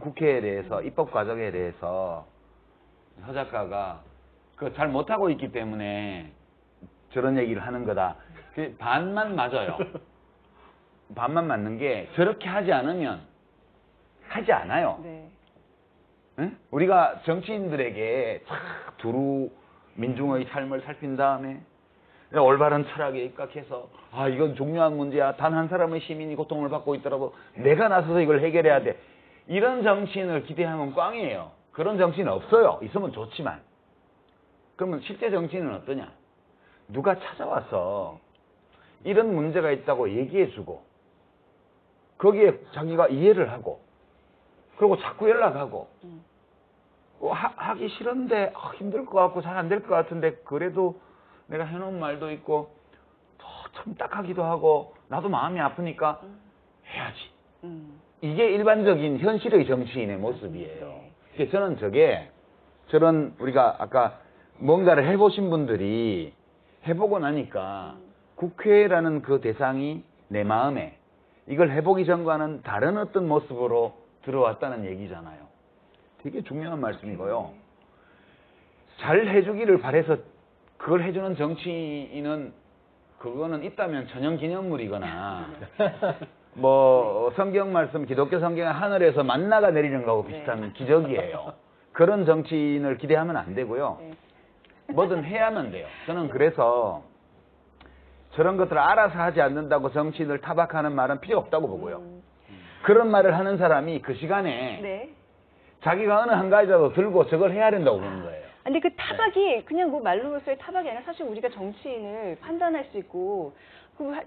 국회에 대해서 입법 과정에 대해서 서 작가가 그 잘 못하고 있기 때문에 저런 얘기를 하는 거다. 그 반만 맞아요. 반만 맞는 게 저렇게 하지 않으면 하지 않아요. 네. 응? 우리가 정치인들에게 두루 민중의 삶을 살핀 다음에 올바른 철학에 입각해서 아 이건 중요한 문제야. 단 한 사람의 시민이 고통을 받고 있더라도 내가 나서서 이걸 해결해야 돼. 이런 정치인을 기대하면 꽝이에요. 그런 정치인 없어요. 있으면 좋지만. 그러면 실제 정치인은 어떠냐? 누가 찾아와서 이런 문제가 있다고 얘기해주고 거기에 자기가 이해를 하고 그리고 자꾸 연락하고 하기 싫은데 힘들 것 같고 잘 안 될 것 같은데 그래도 내가 해놓은 말도 있고 참 딱하기도 하고 나도 마음이 아프니까 해야지. 이게 일반적인 현실의 정치인의 모습이에요. 그래서 저는 저런 우리가 아까 뭔가를 해보신 분들이 해보고 나니까 국회라는 그 대상이 내 마음에 이걸 해보기 전과는 다른 어떤 모습으로 들어왔다는 얘기잖아요. 되게 중요한 말씀이고요. 잘 해주기를 바래서 그걸 해주는 정치인은 그거는 있다면 천연기념물이거나 뭐 성경 말씀 기독교 성경의 하늘에서 만나가 내리는 거하고 비슷한 기적이에요. 그런 정치인을 기대하면 안 되고요. 뭐든 해야만 돼요. 저는 그래서 저런 것들을 알아서 하지 않는다고 정치인을 타박하는 말은 필요 없다고 보고요. 그런 말을 하는 사람이 그 시간에 자기가 어느 한 가지라도 들고 저걸 해야 된다고 보는 거예요. 근데 그 타박이 그냥 뭐 말로서의 타박이 아니라 사실 우리가 정치인을 판단할 수 있고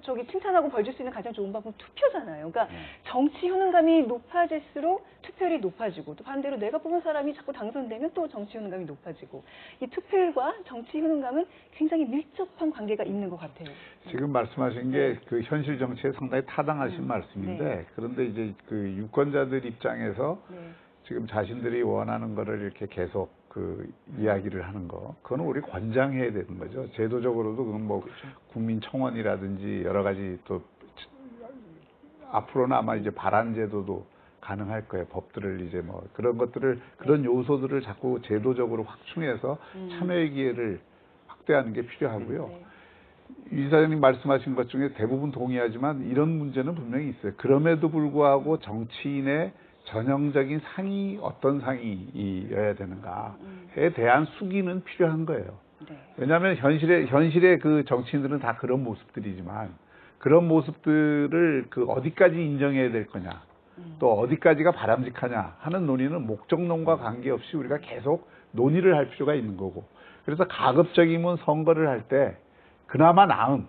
저기 칭찬하고 벌 줄 수 있는 가장 좋은 방법은 투표잖아요. 그러니까 정치 효능감이 높아질수록 투표율이 높아지고 또 반대로 내가 뽑은 사람이 자꾸 당선되면 또 정치 효능감이 높아지고 이 투표율과 정치 효능감은 굉장히 밀접한 관계가 있는 것 같아요. 지금 말씀하신 게 그 현실 정치에 상당히 타당하신 말씀인데 그런데 이제 그 유권자들 입장에서 지금 자신들이 원하는 거를 이렇게 계속 그 이야기를 하는 거, 그거는 우리 권장해야 되는 거죠. 제도적으로도 그건 뭐 국민청원이라든지 여러 가지 또 앞으로는 아마 이제 발안제도도 가능할 거예요. 법들을 이제 뭐 그런 것들을 그런 요소들을 자꾸 제도적으로 확충해서 참여의 기회를 확대하는 게 필요하고요. 이 사장님 말씀하신 것 중에 대부분 동의하지만 이런 문제는 분명히 있어요. 그럼에도 불구하고 정치인의 전형적인 상이 어떤 상이어야 되는가에 대한 숙의는 필요한 거예요. 왜냐하면 현실의 그 정치인들은 다 그런 모습들이지만 그런 모습들을 그 어디까지 인정해야 될 거냐, 또 어디까지가 바람직하냐 하는 논의는 목적론과 관계없이 우리가 계속 논의를 할 필요가 있는 거고. 그래서 가급적이면 선거를 할 때 그나마 나은,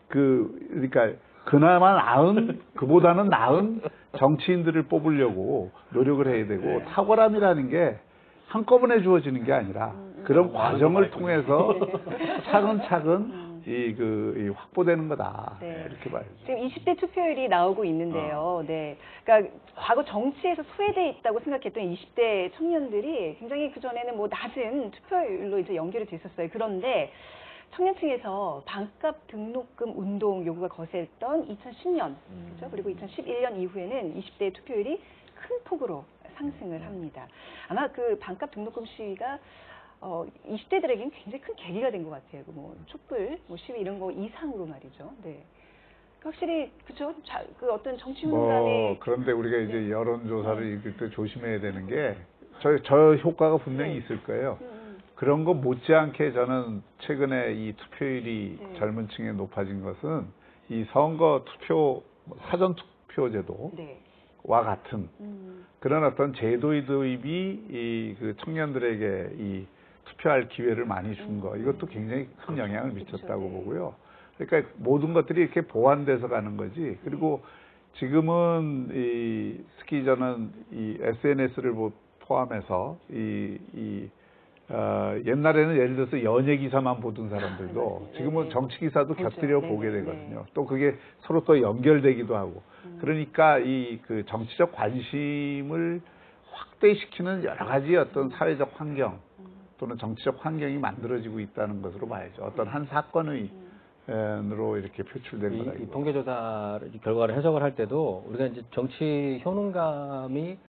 그러니까 그나마 나은, 그보다는 나은 정치인들을 뽑으려고 노력을 해야 되고, 탁월함이라는 게 한꺼번에 주어지는 게 아니라 그런 과정을 통해서 차근차근 이 확보되는 거다. 이렇게 봐야죠. 지금 20대 투표율이 나오고 있는데요. 그러니까 과거 정치에서 소외돼 있다고 생각했던 20대 청년들이 굉장히 그전에는 뭐 낮은 투표율로 이제 연결이 됐었어요. 그런데 청년층에서 반값 등록금 운동 요구가 거세했던 2010년, 그렇죠? 그리고 2011년 이후에는 20대 투표율이 큰 폭으로 상승을 합니다. 아마 그 반값 등록금 시위가 20대들에게는 굉장히 큰 계기가 된 것 같아요. 뭐 촛불, 뭐 시위 이런 거 이상으로 말이죠. 확실히 그죠? 그 어떤 정치 운동가의 그런데 우리가 이제 여론조사를 읽을 때 조심해야 되는 게 저 효과가 분명히 있을 거예요. 그런 거 못지않게 저는 최근에 이 투표율이 젊은 층에 높아진 것은 이 선거 투표 사전 투표 제도와 같은 그런 어떤 제도의 도입이 그 청년들에게 이 투표할 기회를 많이 준 거, 이것도 굉장히 큰 영향을 미쳤다고 보고요. 그러니까 모든 것들이 이렇게 보완돼서 가는 거지. 그리고 지금은 특히 저는 이 SNS를 포함해서 옛날에는 예를 들어서 연예 기사만 보던 사람들도 지금은 정치 기사도 곁들여 보게 되거든요. 또 그게 서로 또 연결되기도 하고. 그러니까 그 정치적 관심을 확대시키는 여러 가지 어떤 사회적 환경 또는 정치적 환경이 만들어지고 있다는 것으로 봐야죠. 어떤 한 사건으로 이렇게 표출된 거다. 이 통계조사 결과를 해석을 할 때도 우리가 이제 정치 효능감이